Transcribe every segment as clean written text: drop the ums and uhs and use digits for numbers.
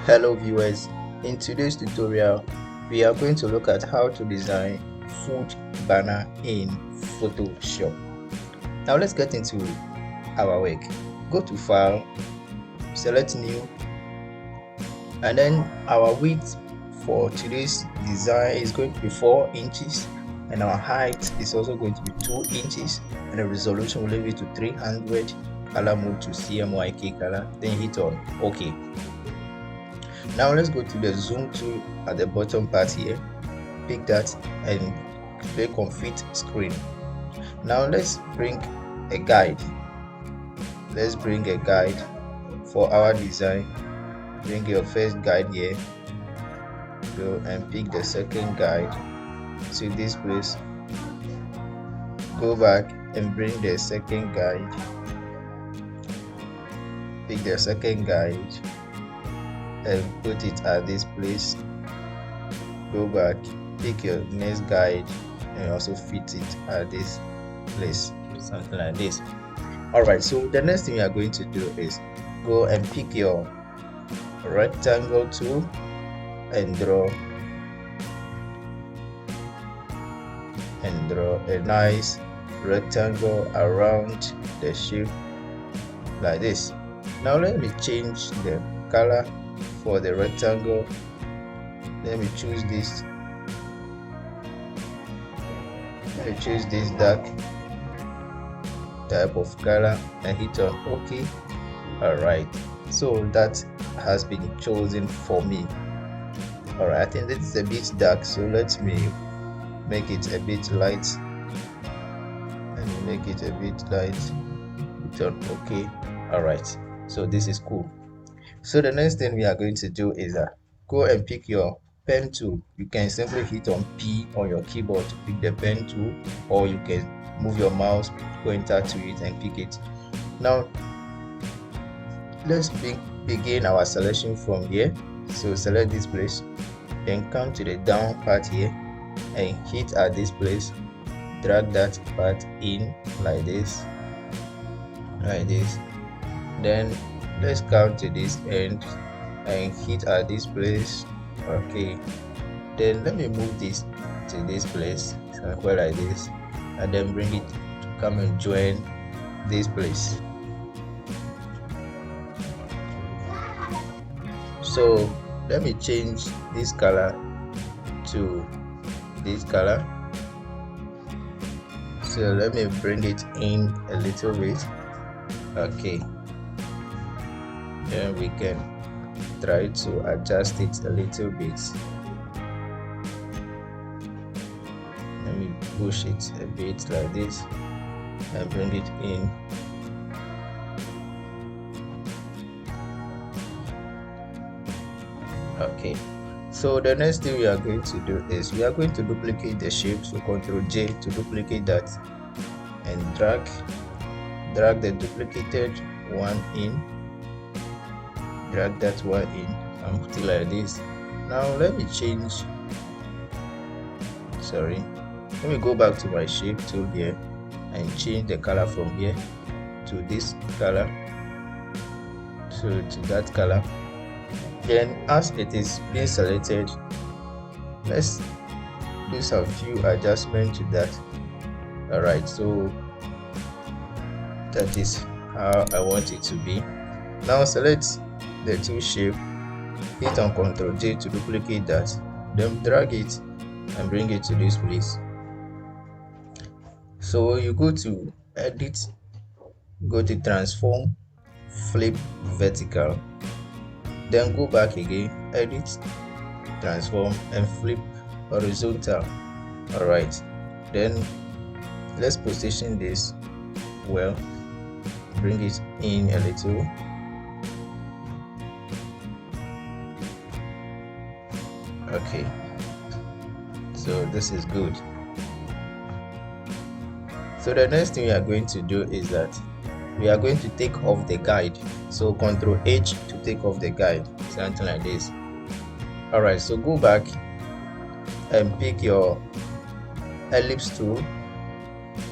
Hello viewers, in today's tutorial we are going to look at how to design food banner in Photoshop. Now let's get into our work. Go to file, select new, and then our width for today's design is going to be 4 inches and our height is also going to be 2 inches and the resolution will leave it to 300. Color mode to CMYK color, then hit on OK. Now let's go to the zoom tool at the bottom part here, pick that and click on fit screen. Now let's bring a guide. Let's bring a guide for our design. Bring your first guide here, go and pick the second guide to this place, go back and bring the second guide, pick the second guide and put it at this place, go back, pick your next guide and also fit it at this place, something like this. Alright, so the next thing you are going to do is go and pick your rectangle tool and draw a nice rectangle around the shape like this. Now let me change the color for the rectangle. Let me choose this dark type of color and hit on OK. Alright, so that has been chosen for me. Alright, I think this is a bit dark, so let me make it a bit light and make it a bit light. Hit on OK. Alright, so this is cool. So the next thing we are going to do is go and pick your pen tool. You can simply hit on P on your keyboard to pick the pen tool, or you can move your mouse, pointer to it and pick it. Now let's begin our selection from here. So select this place, then come to the down part here and hit at this place, drag that part in like this, then let's come to this end and hit at this place. Okay, then let me move this to this place, somewhere like this, and then bring it to come and join this place. So let me change this color to this color. So let me bring it in a little bit. Okay, then we can try to adjust it a little bit. Let me push it a bit like this and bring it in. Okay, so the next thing we are going to do is we are going to duplicate the shape. So Ctrl J to duplicate that and drag the duplicated one in, drag that one in and put it like this. Now let me go back to my shape tool here and change the color from here to this color, so to that color. Then as it is being selected, let's do some few adjustments to that. Alright, so that is how I want it to be. Now select the two shape, hit on Ctrl J to duplicate that, then drag it and bring it to this place. So you go to edit, go to transform, flip vertical, then go back again, edit, transform and flip horizontal. Alright, then let's position this well, bring it in a little. Okay, so this is good. So the next thing we are going to do is that we are going to take off the guide. So Ctrl H to take off the guide, something like this. Alright, so go back and pick your ellipse tool,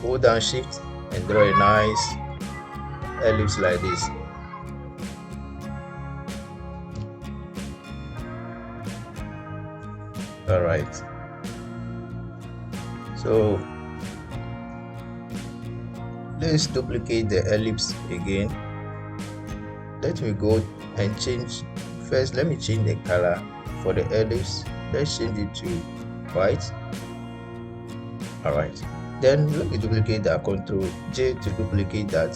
hold down shift and draw a nice ellipse like this. All right, so let's duplicate the ellipse again. Let me go and change. First, let me change the color for the ellipse. Let's change it to white. All right, then let me duplicate that. Ctrl J to duplicate that.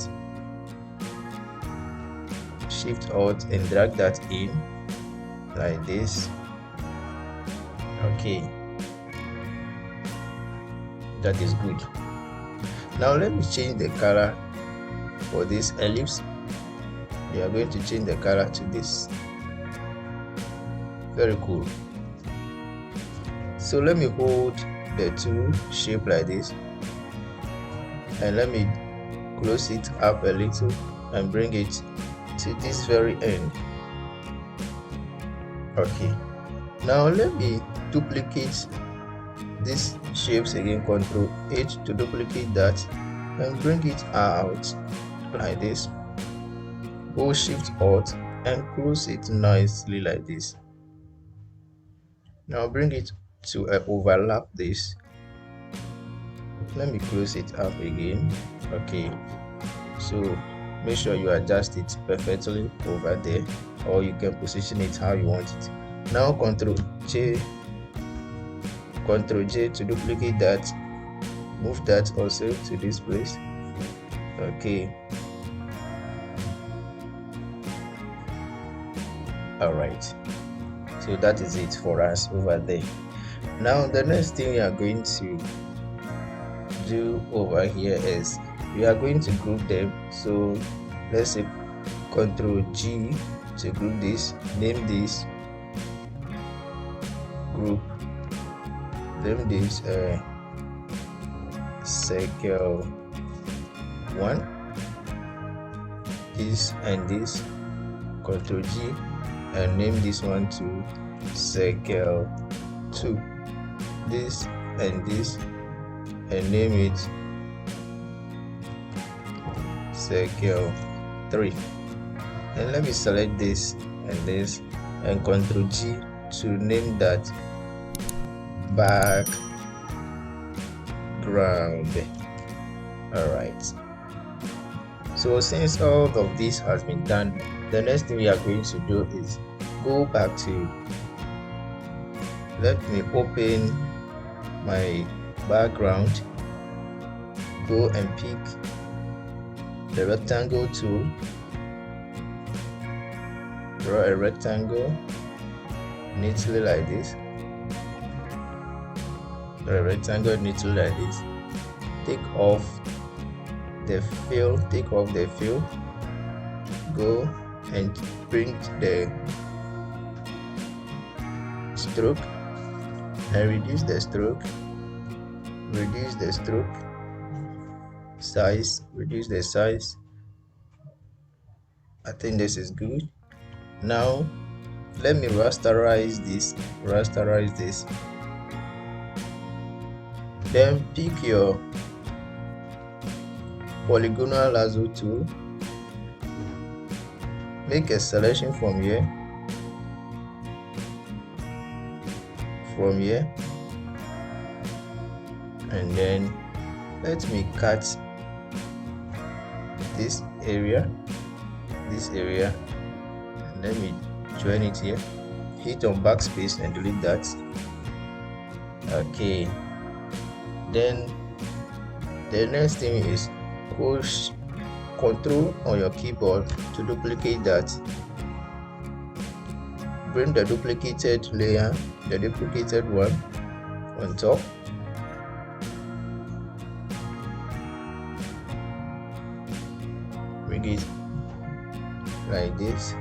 Shift Alt and drag that in like this. Okay, that is good. Now let me change the color for this ellipse. We are going to change the color to this. Very cool. So let me hold the two shape like this, and let me close it up a little and bring it to this very end. Okay, now let me duplicate these shapes again. Ctrl H to duplicate that and bring it out like this. Hold Shift Alt and close it nicely like this. Now bring it to overlap this. Let me close it up again. Okay, so make sure you adjust it perfectly over there, or you can position it how you want it. Now Ctrl J to duplicate that. Move that also to this place. Okay, all right, so that is it for us over there. Now the next thing we are going to do over here is we are going to group them. So let's say Ctrl G to group this, name this group, name this circle 1, this and this. Ctrl G and name this one to circle 2, this and this, and name it circle 3. And let me select this and this and Ctrl G to name that background. All right, so since all of this has been done, the next thing we are going to do is go back to, let me open my background, go and pick the rectangle tool, draw a rectangle neatly like this, draw a rectangle neatly like this, take off the fill, go and bring the stroke and reduce the stroke, size, reduce the size. I think this is good. Now let me rasterize this, then pick your polygonal lasso tool, make a selection from here, and then let me cut this area, and let me join it here. Hit on backspace and delete that. Okay, then the next thing is push Ctrl on your keyboard to duplicate that. Bring the duplicated layer, the duplicated one on top. Bring it like this.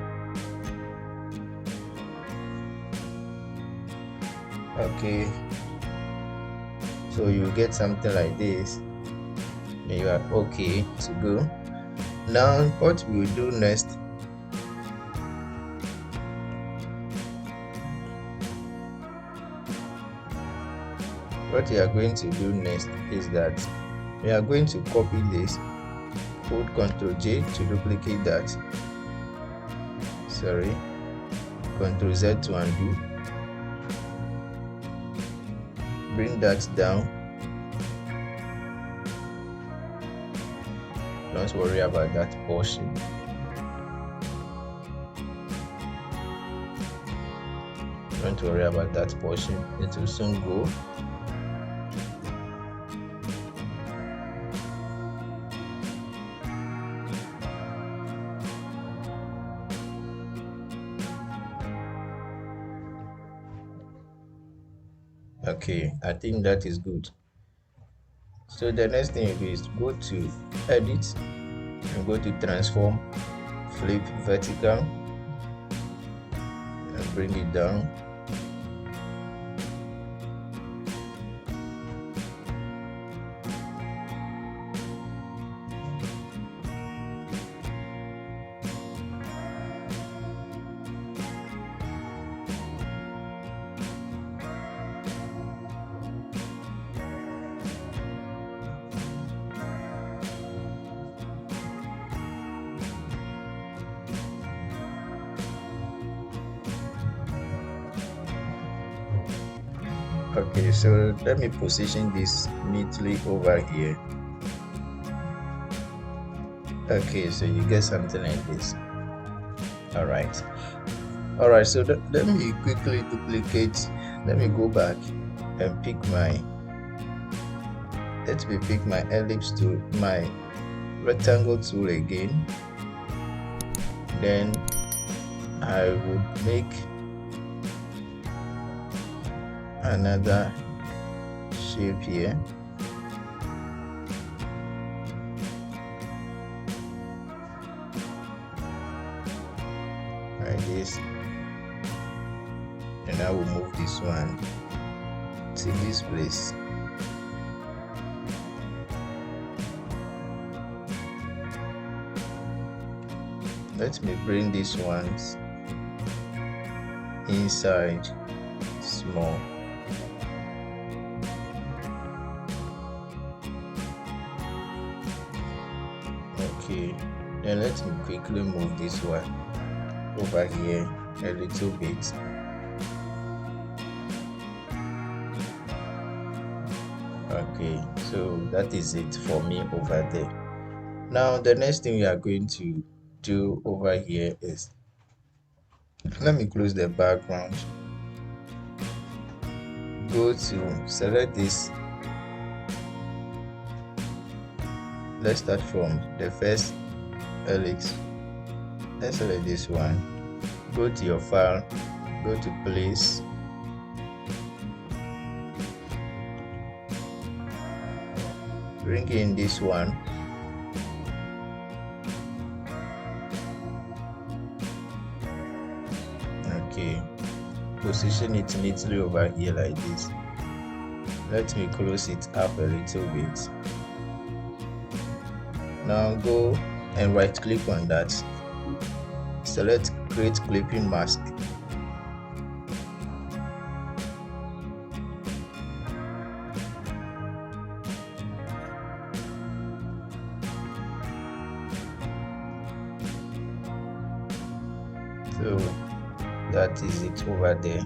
Okay, so you get something like this and you are okay to go. Now what we will do next, is that we are going to copy this, hold Ctrl J to duplicate that, Ctrl Z to undo, bring that down. Don't worry about that portion. Don't worry about that portion, it will soon go. Okay, I think that is good. So the next thing you do is go to edit and go to transform, flip vertical and bring it down. Okay, so let me position this neatly over here. Okay, so you get something like this. All right, so let me quickly duplicate. Let me go back and pick my ellipse tool, my rectangle tool again. Then I would make another shape here. Like this, and I will move this one to this place. Let me bring these ones inside small. Okay, then let me quickly move this one over here a little bit. Okay, so that is it for me over there. Now the next thing we are going to do over here is, let me close the background, go to select this. Let's start from the first helix. Let's select this one, go to your file, go to place, bring in this one, okay, position it neatly over here like this. Let me close it up a little bit. Now go and right click on that, select create clipping mask. So that is it over there.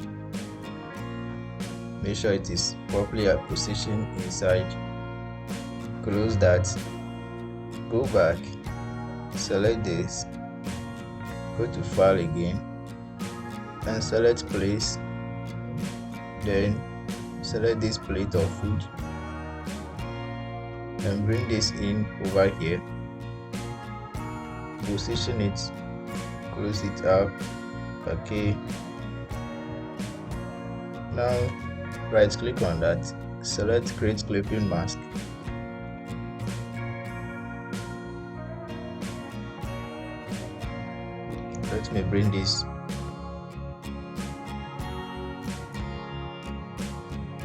Make sure it is properly positioned inside. Close that, go back, select this, go to file again and select place, then select this plate of food and bring this in over here, position it, close it up. Okay, now right click on that, select create clipping mask. Let me bring this,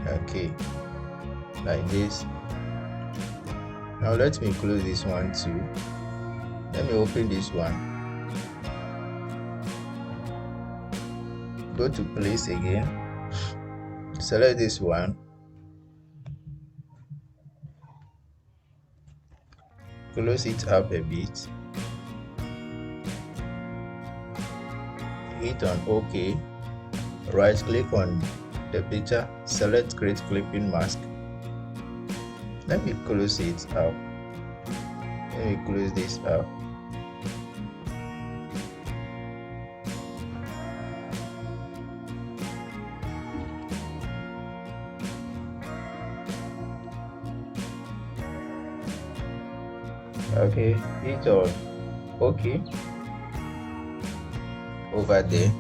okay, like this. Now let me close this one too. Let me open this one, go to place again, select this one, close it up a bit, hit on OK, right click on the picture, select create clipping mask. Let me close it up. Let me close this up. Okay, hit on OK over there.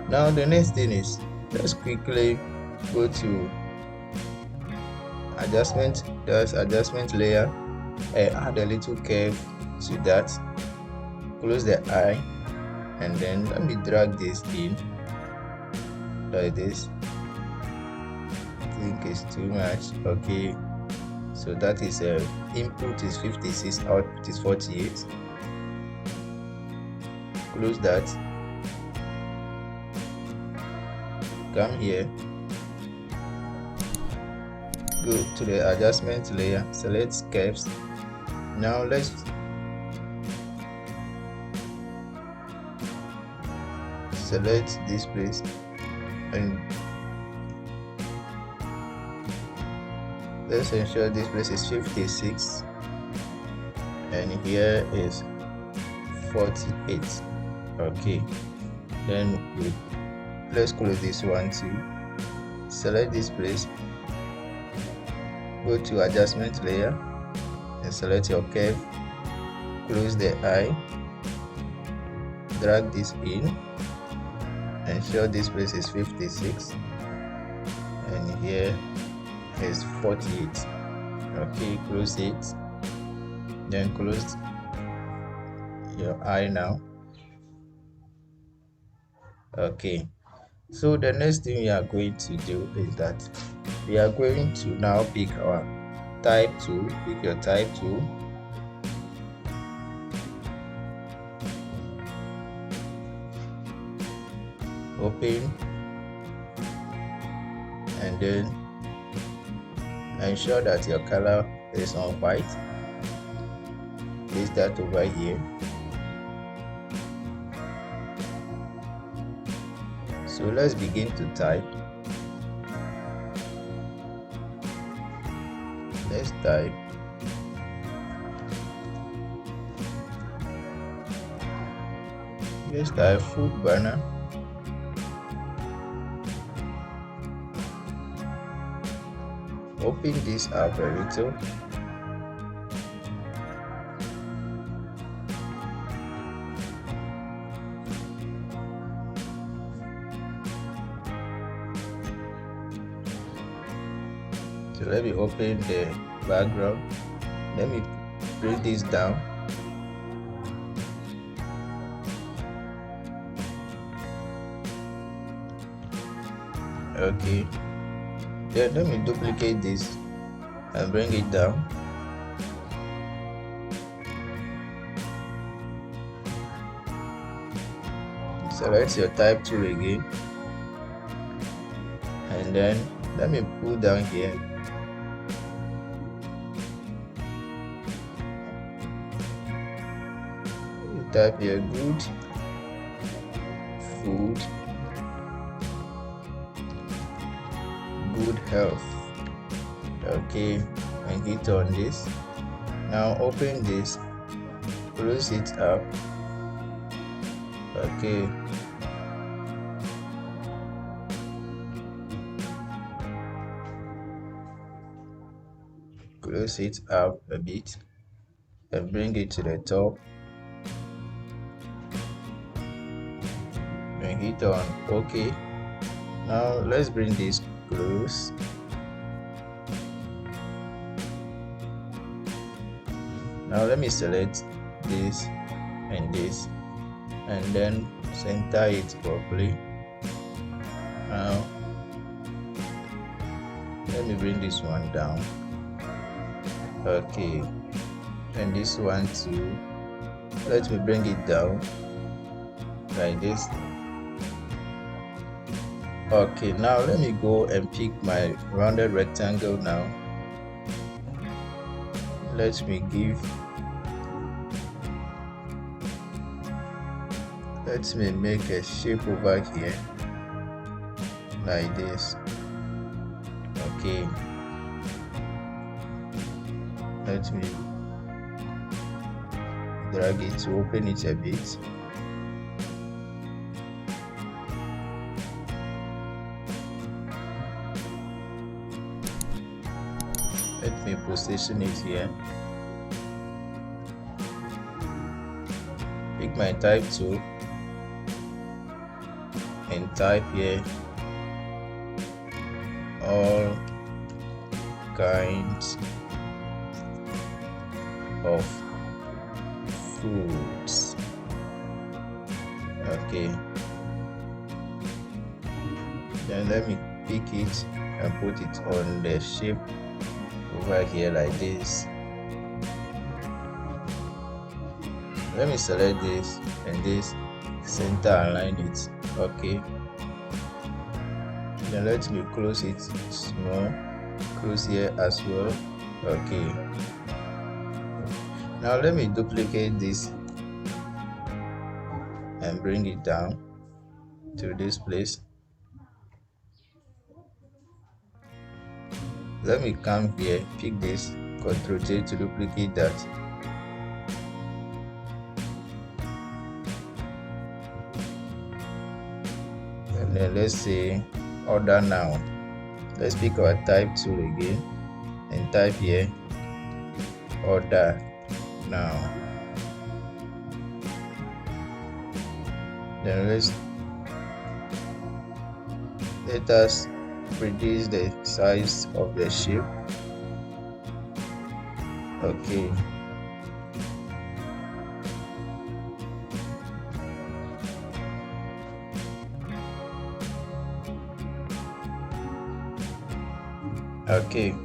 Now the next thing is, let's quickly go to adjustment. There's adjustment layer, and add a little curve to that. Close the eye, and then let me drag this in like this. I think it's too much. Okay, so that is input is 56, output is 48. Close that. Come here, go to the adjustment layer, select curves. Now let's select this place and let's ensure this place is 56 and here is 48. Okay, then let's close this one too. Select this place, go to adjustment layer and select your curve. Close the eye, drag this in, ensure this place is 56 and here is 48. Okay, close it, then close your eye now. Okay, so the next thing we are going to do is that we are going to now pick our type tool. Pick your type tool, open, and then ensure that your color is on white. Place that over here. So let's begin to type. Let's type. Let's type food banner. Open this up a little. So let me open the background. Let me bring this down. Okay. Then let me duplicate this and bring it down. Select your type tool again. And then let me pull down here. Type here good food, good health. Okay, and hit on this. Now open this, close it up. Okay, close it up a bit and bring it to the top and hit on OK. Now let's bring this close. Now let me select this and this and then center it properly. Now let me bring this one down. Okay, and this one too. Let me bring it down like this. Okay, now let me go and pick my rounded rectangle now. Let me make a shape over here like this. Okay, let me drag it to open it a bit. Let me position it here. Pick my type tool and type here all kinds of foods. Okay, then let me pick it and put it on the shape over here like this. Let me select this and this, center align it. Okay, then let me close it small, close here as well. Okay, now let me duplicate this and bring it down to this place. Let me come here, pick this, Ctrl J to duplicate that. And then let's say order now. Let's pick our type tool again and type here order now. Then let us reduce the size of the shape. Okay, okay,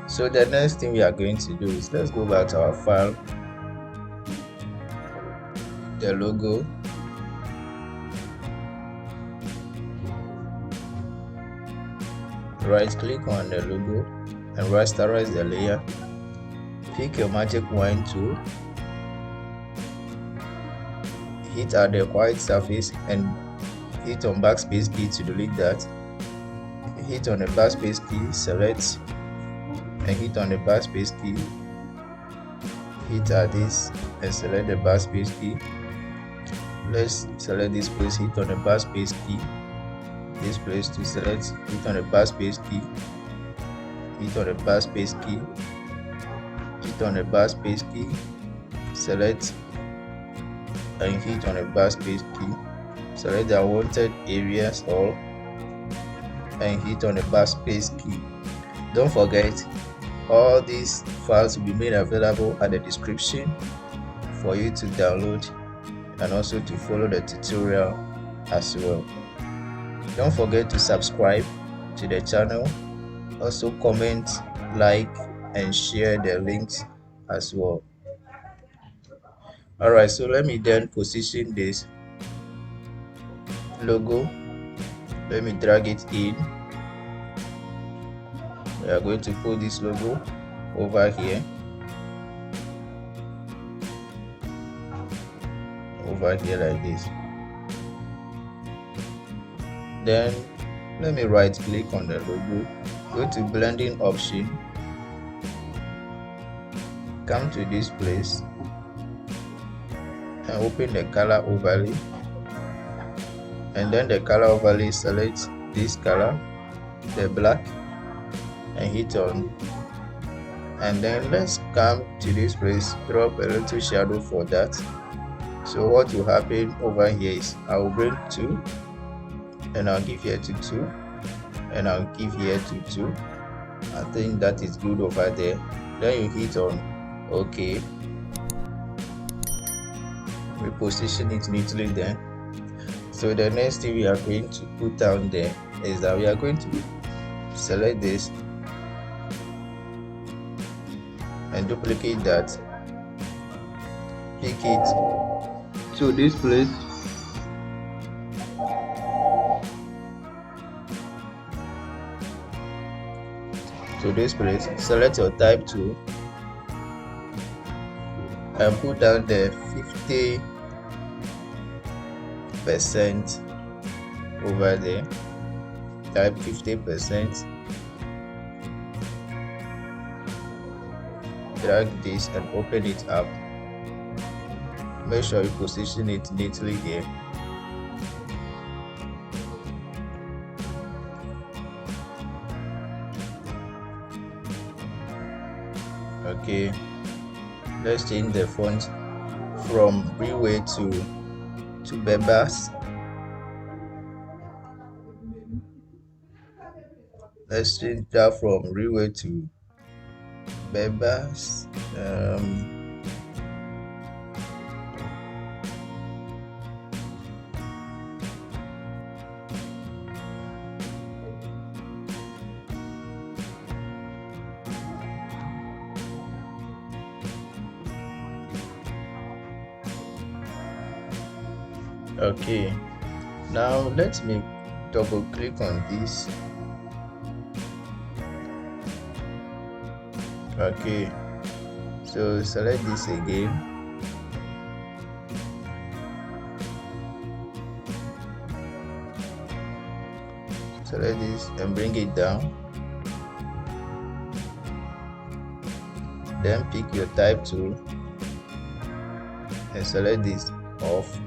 so the next thing we are going to do is, let's go back to our file, the logo, right click on the logo and rasterize the layer. Pick your magic wand tool, hit at the white surface and hit on backspace key to delete that. Hit on the backspace key, select and hit on the backspace key, hit at this and select the backspace key. Let's select this place, hit on the backspace key, this place to select, hit on the backspace key, hit on the backspace key, hit on the backspace key, select and hit on the backspace key, select the unwanted areas all and hit on the backspace key. Don't forget, all these files will be made available at the description for you to download and also to follow the tutorial as well. Don't forget to subscribe to the channel, also comment, like and share the links as well. Alright, so let me then position this logo. Let me drag it in. We are going to put this logo over here, like this. Then let me right click on the logo, go to blending option, come to this place and open the color overlay, and then the color overlay, select this color, the black, and hit on, and then let's come to this place, drop a little shadow for that. So what will happen over here is I will bring 2 and I'll give here to 2 and I'll give here to 2. I think that is good over there. Then you hit on OK. We position it neatly then. So the next thing we are going to put down there is that we are going to select this and duplicate that, pick it to this place, select your type tool and put down the 50% over there, type 50%, drag this and open it up. Make sure you position it neatly here. Okay, let's change the font from Brewery to Bebas. Let's change that from Brewery to Bebas. Okay, now let me double click on this. Okay, so select this again. Select this and bring it down. Then pick your type tool and select this off.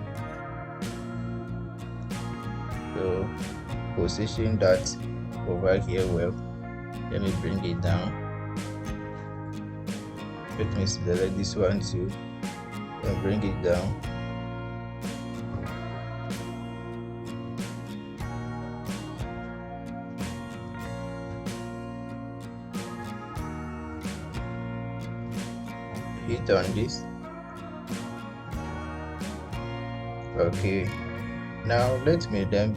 So position that over here well. Let me bring it down. Let me select this one too and bring it down. Hit on this. Okay, now let me then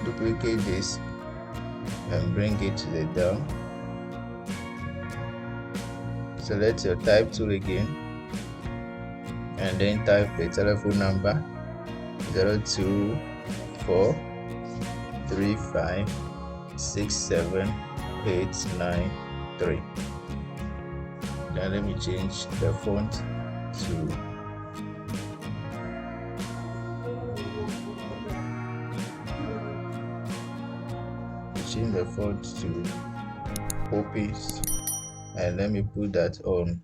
duplicate this and bring it to the down. Select your type tool again and then type the telephone number 024356789 Now let me change the font to Poppies, and let me put that on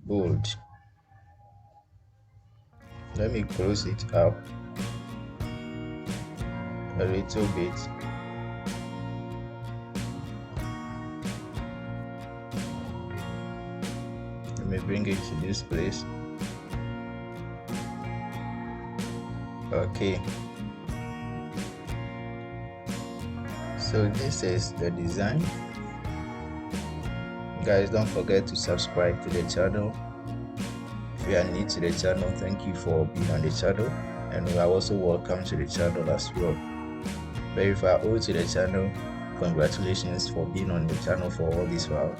bold. Let me close it up a little bit. Let me bring it to this place. Okay, so this is the design. Guys, don't forget to subscribe to the channel. If you are new to the channel, thank you for being on the channel, and you are also welcome to the channel as well. But if you are old to the channel, congratulations for being on the channel for all this while.